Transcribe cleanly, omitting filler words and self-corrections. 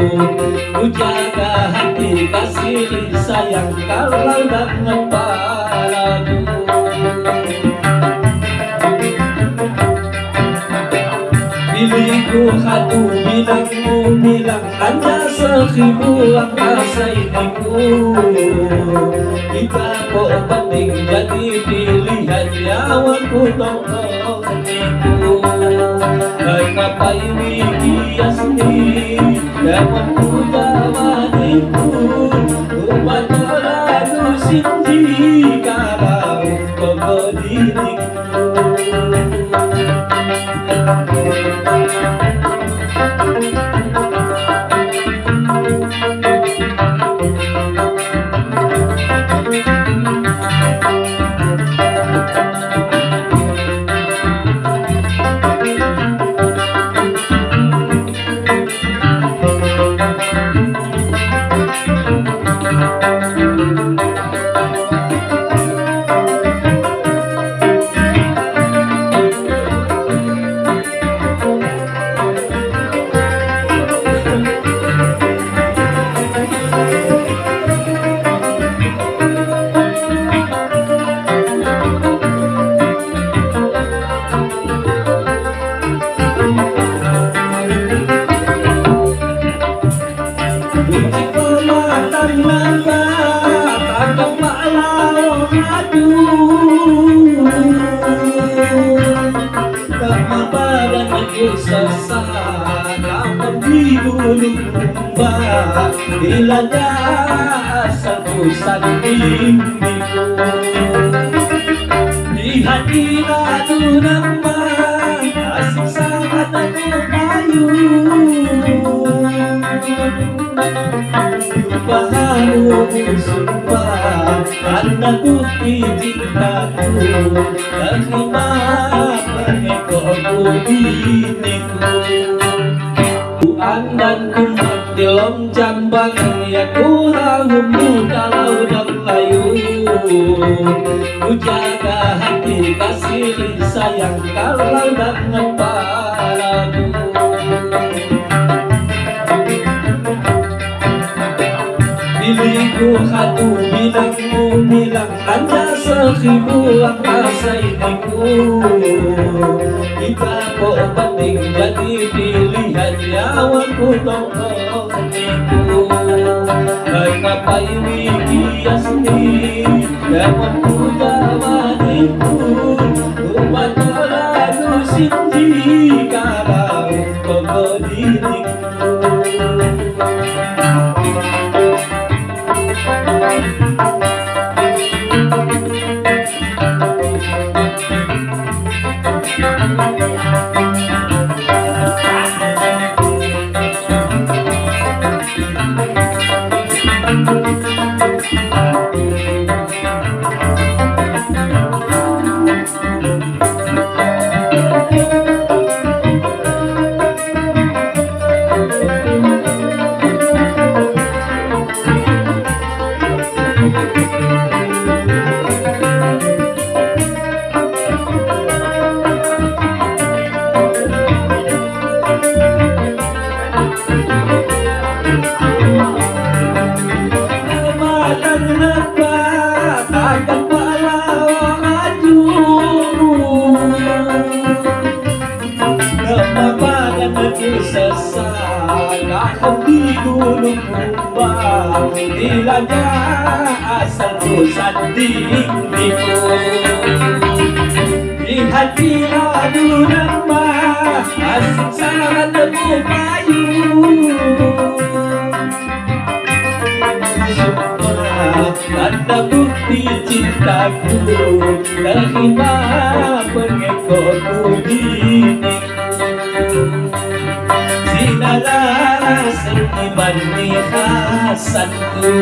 Ku jaga hati kasih sayang kalau dengan padamu. Diriku hatu bilangmu bilang hanya 1000 apa sayangku. Kita kok penting jadi pilihan nyawaku tongkongku. Kenapa ini kiasni dapat kudawaniku. Umat lalu sinji kalau kau diriku. Bila asal pusat mimpiku di hati lalu nama asik sangat aku payu. Lupamu sumpah karena bukti cintaku. Terima pengekoku diriku. Dan kumat di lom jambang ya kurangmu kalau dan layu. Ku jaga hati kasih sayang kalau dengan padamu. Diriku hatu bilangmu bilang hanya 1000 apa sayangku. Kita kok penting jadi pilihan nyawaku tongkongku. Kenapa ini kiasni dapat kudawaniku. Umat lalu sinji kalau kau diriku. Bilanya asal pusat diriku di hati lalu nama asik sangat aku payu. Sumpah karena bukti cintaku. Terima pengekoku diriku. Sinara seniman hasanku.